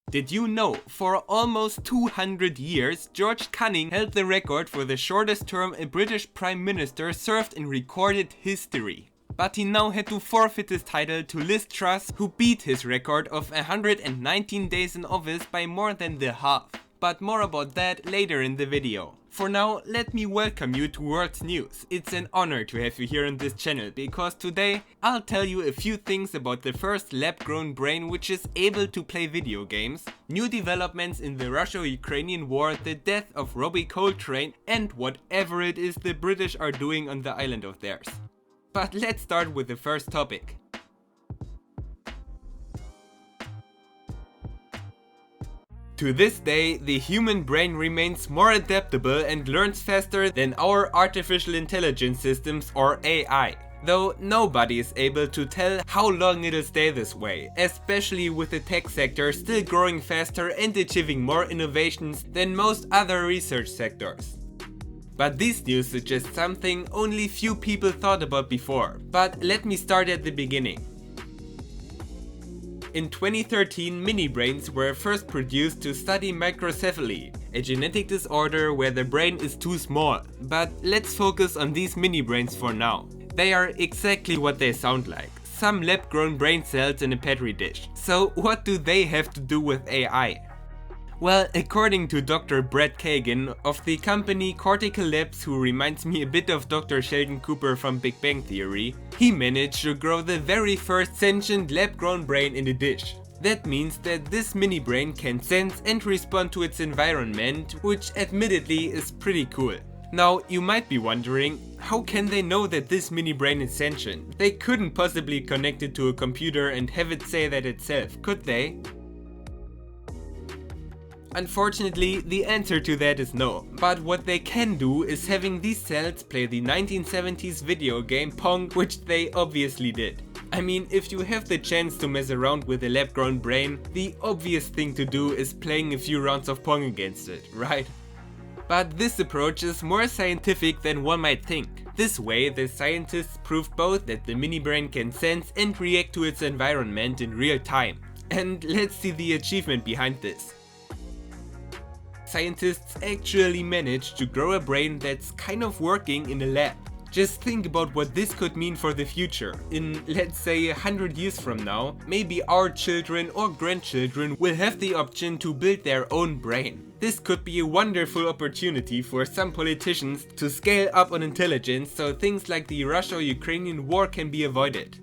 Did you know, for almost 200 years, George Canning held the record for the shortest term a British Prime Minister served in recorded history. But he now had to forfeit his title to Liz Truss, who beat his record of 119 days in office by more than the half. But more about that later in the video. For now, let me welcome you to World News. It's an honor to have you here on this channel, because today I'll tell you a few things about the first lab-grown brain which is able to play video games, new developments in the Russo-Ukrainian war, the death of Robbie Coltrane, and whatever it is the British are doing on the island of theirs. But let's start with the first topic. To this day, the human brain remains more adaptable and learns faster than our artificial intelligence systems or AI. Though nobody is able to tell how long it'll stay this way, especially with the tech sector still growing faster and achieving more innovations than most other research sectors. But this news suggests something only few people thought about before. But let me start at the beginning. In 2013, mini-brains were first produced to study microcephaly, a genetic disorder where the brain is too small. But let's focus on these mini-brains for now. They are exactly what they sound like, some lab-grown brain cells in a petri dish. So what do they have to do with AI? Well, according to Dr. Brett Kagan of the company Cortical Labs, who reminds me a bit of Dr. Sheldon Cooper from Big Bang Theory, he managed to grow the very first sentient lab-grown brain in a dish. That means that this mini-brain can sense and respond to its environment, which admittedly is pretty cool. Now, you might be wondering, how can they know that this mini-brain is sentient? They couldn't possibly connect it to a computer and have it say that itself, could they? Unfortunately, the answer to that is no, but what they can do is having these cells play the 1970s video game Pong, which they obviously did. I mean, if you have the chance to mess around with a lab-grown brain, the obvious thing to do is playing a few rounds of Pong against it, right? But this approach is more scientific than one might think. This way, the scientists proved both that the mini-brain can sense and react to its environment in real time. And let's see the achievement behind this. Scientists actually managed to grow a brain that's kind of working in a lab. Just think about what this could mean for the future. In, let's say, 100 years from now, maybe our children or grandchildren will have the option to build their own brain. This could be a wonderful opportunity for some politicians to scale up on intelligence so things like the Russo-Ukrainian war can be avoided.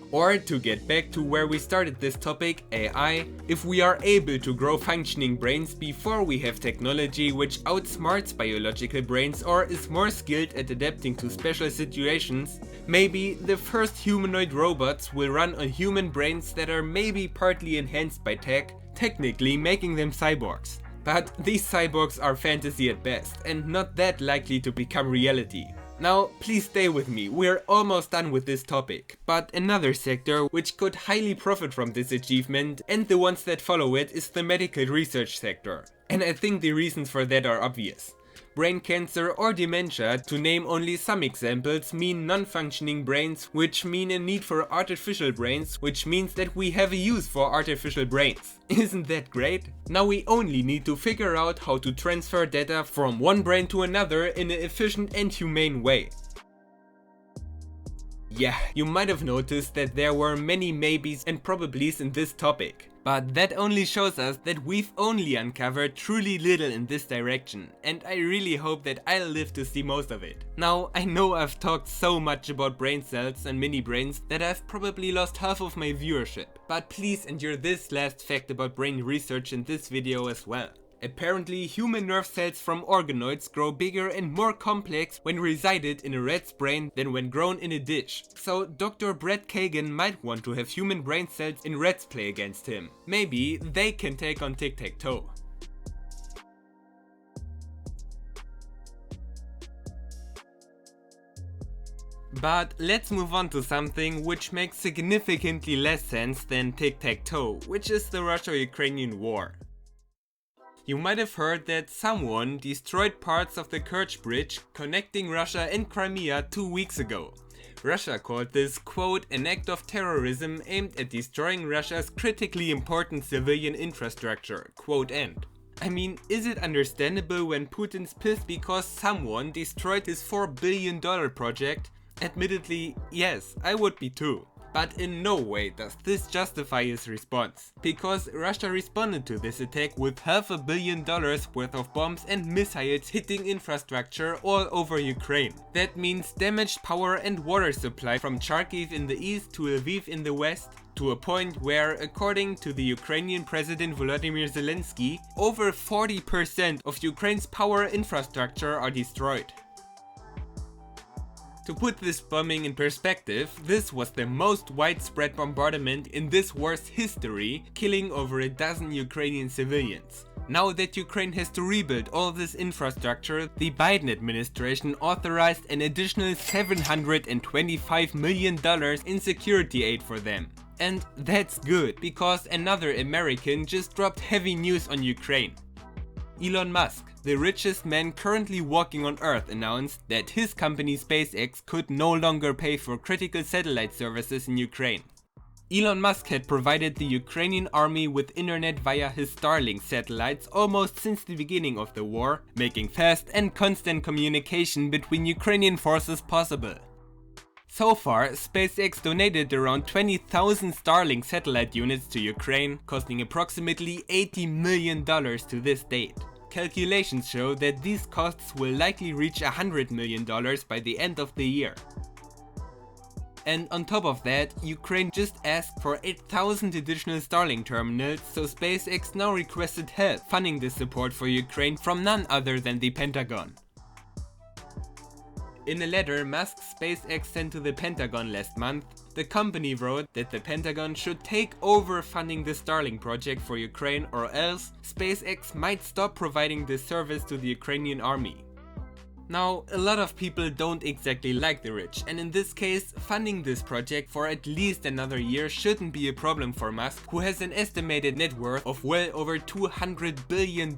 Or, to get back to where we started this topic, AI, if we are able to grow functioning brains before we have technology which outsmarts biological brains or is more skilled at adapting to special situations, maybe the first humanoid robots will run on human brains that are maybe partly enhanced by tech, technically making them cyborgs. But these cyborgs are fantasy at best and not that likely to become reality. Now, please stay with me, we're almost done with this topic, but another sector which could highly profit from this achievement, and the ones that follow it, is the medical research sector. And I think the reasons for that are obvious. Brain cancer or dementia, to name only some examples, mean non-functioning brains, which mean a need for artificial brains, which means that we have a use for artificial brains. Isn't that great? Now we only need to figure out how to transfer data from one brain to another in an efficient and humane way. Yeah, you might have noticed that there were many maybes and probablys in this topic. But that only shows us that we've only uncovered truly little in this direction, and I really hope that I'll live to see most of it. Now, I know I've talked so much about brain cells and mini-brains that I've probably lost half of my viewership, but please endure this last fact about brain research in this video as well. Apparently, human nerve cells from organoids grow bigger and more complex when resided in a rat's brain than when grown in a dish. So Dr. Brett Kagan might want to have human brain cells in rats play against him. Maybe they can take on tic-tac-toe. But let's move on to something which makes significantly less sense than tic-tac-toe, which is the Russo-Ukrainian war. You might have heard that someone destroyed parts of the Kerch Bridge connecting Russia and Crimea 2 weeks ago. Russia called this, quote, an act of terrorism aimed at destroying Russia's critically important civilian infrastructure, quote end. I mean, is it understandable when Putin's pissed because someone destroyed his $4 billion project? Admittedly, yes, I would be too. But in no way does this justify his response, because Russia responded to this attack with $500 million worth of bombs and missiles hitting infrastructure all over Ukraine. That means damaged power and water supply from Kharkiv in the east to Lviv in the west, to a point where, according to the Ukrainian President Volodymyr Zelensky, over 40% of Ukraine's power infrastructure are destroyed. To put this bombing in perspective, this was the most widespread bombardment in this war's history, killing over a dozen Ukrainian civilians. Now that Ukraine has to rebuild all this infrastructure, the Biden administration authorized an additional $725 million in security aid for them. And that's good, because another American just dropped heavy news on Ukraine. Elon Musk, the richest man currently walking on Earth, announced that his company SpaceX could no longer pay for critical satellite services in Ukraine. Elon Musk had provided the Ukrainian army with internet via his Starlink satellites almost since the beginning of the war, making fast and constant communication between Ukrainian forces possible. So far, SpaceX donated around 20,000 Starlink satellite units to Ukraine, costing approximately $80 million to this date. Calculations show that these costs will likely reach $100 million by the end of the year. And on top of that, Ukraine just asked for 8,000 additional Starlink terminals, so SpaceX now requested help funding this support for Ukraine from none other than the Pentagon. In a letter Musk's SpaceX sent to the Pentagon last month, the company wrote that the Pentagon should take over funding the Starlink project for Ukraine, or else SpaceX might stop providing this service to the Ukrainian army. Now, a lot of people don't exactly like the rich, and in this case, funding this project for at least another year shouldn't be a problem for Musk, who has an estimated net worth of well over $200 billion.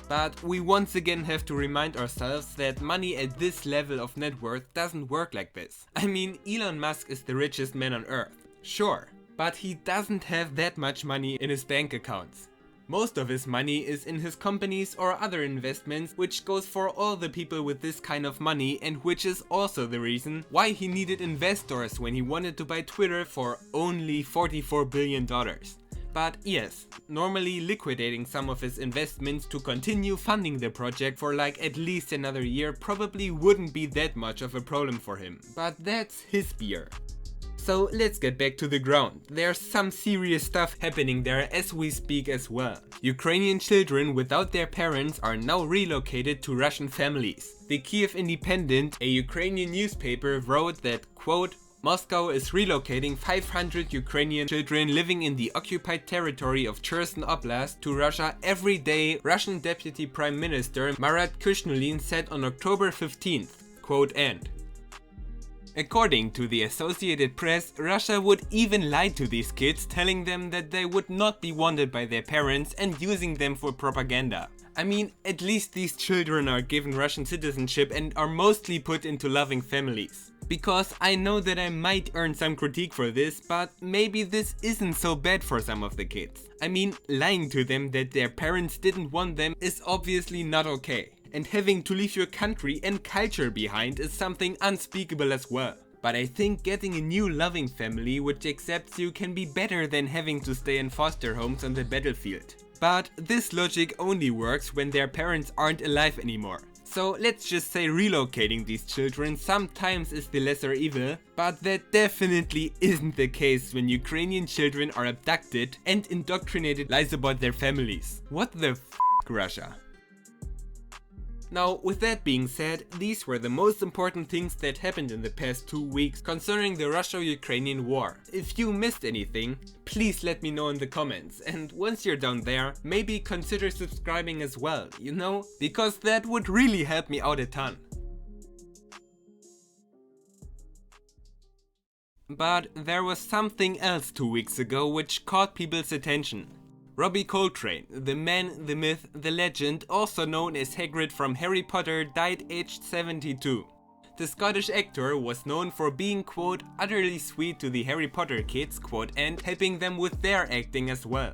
But we once again have to remind ourselves that money at this level of net worth doesn't work like this. I mean, Elon Musk is the richest man on Earth, sure, but he doesn't have that much money in his bank accounts. Most of his money is in his companies or other investments, which goes for all the people with this kind of money, and which is also the reason why he needed investors when he wanted to buy Twitter for only $44 billion. But yes, normally liquidating some of his investments to continue funding the project for like at least another year probably wouldn't be that much of a problem for him, but that's his beer. So let's get back to the ground. There's some serious stuff happening there as we speak as well. Ukrainian children without their parents are now relocated to Russian families. The Kiev Independent, a Ukrainian newspaper, wrote that, quote, Moscow is relocating 500 Ukrainian children living in the occupied territory of Cherson Oblast to Russia every day, Russian Deputy Prime Minister Marat Kushnulin said on October 15th, quote end. According to the Associated Press, Russia would even lie to these kids, telling them that they would not be wanted by their parents and using them for propaganda. I mean, at least these children are given Russian citizenship and are mostly put into loving families. Because I know that I might earn some critique for this, but maybe this isn't so bad for some of the kids. I mean, lying to them that their parents didn't want them is obviously not okay. And having to leave your country and culture behind is something unspeakable as well. But I think getting a new loving family which accepts you can be better than having to stay in foster homes on the battlefield. But this logic only works when their parents aren't alive anymore. So let's just say relocating these children sometimes is the lesser evil, but that definitely isn't the case when Ukrainian children are abducted and indoctrinated lies about their families. What the f***, Russia? Now, with that being said, these were the most important things that happened in the past 2 weeks concerning the Russo-Ukrainian war. If you missed anything, please let me know in the comments, and once you're down there, maybe consider subscribing as well, you know? Because that would really help me out a ton. But there was something else 2 weeks ago which caught people's attention. Robbie Coltrane, the man, the myth, the legend, also known as Hagrid from Harry Potter, died aged 72. The Scottish actor was known for being, quote, utterly sweet to the Harry Potter kids, quote, and helping them with their acting as well.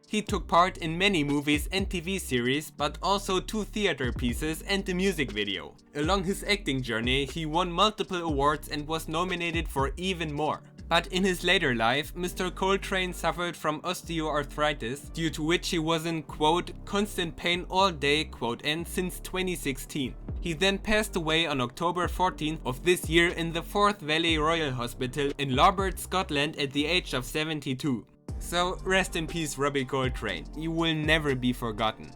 He took part in many movies and TV series, but also 2 theater pieces and a music video. Along his acting journey, he won multiple awards and was nominated for even more. But in his later life, Mr. Coltrane suffered from osteoarthritis, due to which he was in, quote, constant pain all day, quote, and since 2016. He then passed away on October 14th of this year in the Forth Valley Royal Hospital in Larbert, Scotland at the age of 72. So rest in peace, Robbie Coltrane, you will never be forgotten.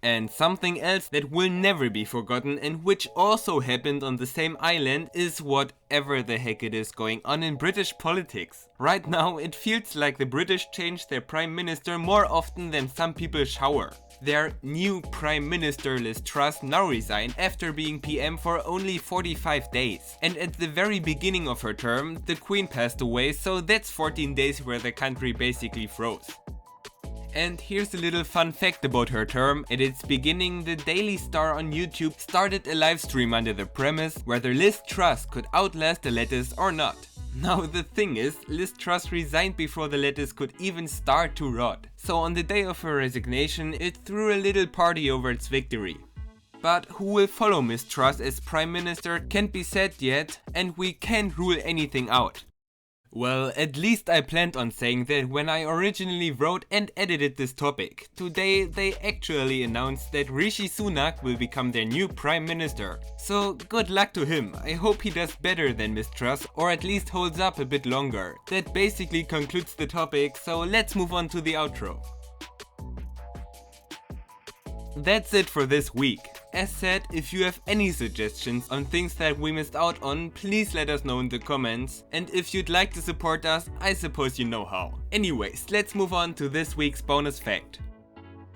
And something else that will never be forgotten and which also happened on the same island is whatever the heck it is going on in British politics. Right now it feels like the British change their Prime Minister more often than some people shower. Their new Prime Minister Liz Truss now resigned after being PM for only 45 days. And at the very beginning of her term, the Queen passed away, so that's 14 days where the country basically froze. And here's a little fun fact about her term. At its beginning, the Daily Star on YouTube started a live stream under the premise whether Liz Truss could outlast the lettuce or not. Now the thing is, Liz Truss resigned before the lettuce could even start to rot. So on the day of her resignation, it threw a little party over its victory. But who will follow Miss Truss as Prime Minister can't be said yet, and we can't rule anything out. Well, at least I planned on saying that when I originally wrote and edited this topic. Today they actually announced that Rishi Sunak will become their new Prime Minister. So good luck to him, I hope he does better than Miss Truss, or at least holds up a bit longer. That basically concludes the topic, so let's move on to the outro. That's it for this week. As said, if you have any suggestions on things that we missed out on, please let us know in the comments. And if you'd like to support us, I suppose you know how. Anyways, let's move on to this week's bonus fact.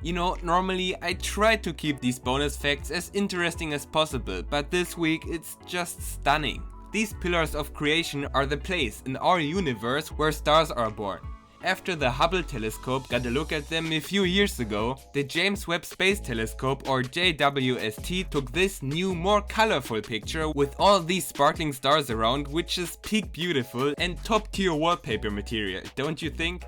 You know, normally I try to keep these bonus facts as interesting as possible, but this week it's just stunning. These pillars of creation are the place in our universe where stars are born. After the Hubble telescope got a look at them a few years ago, the James Webb Space Telescope, or JWST, took this new, more colorful picture with all these sparkling stars around, which is peak beautiful and top tier wallpaper material, don't you think?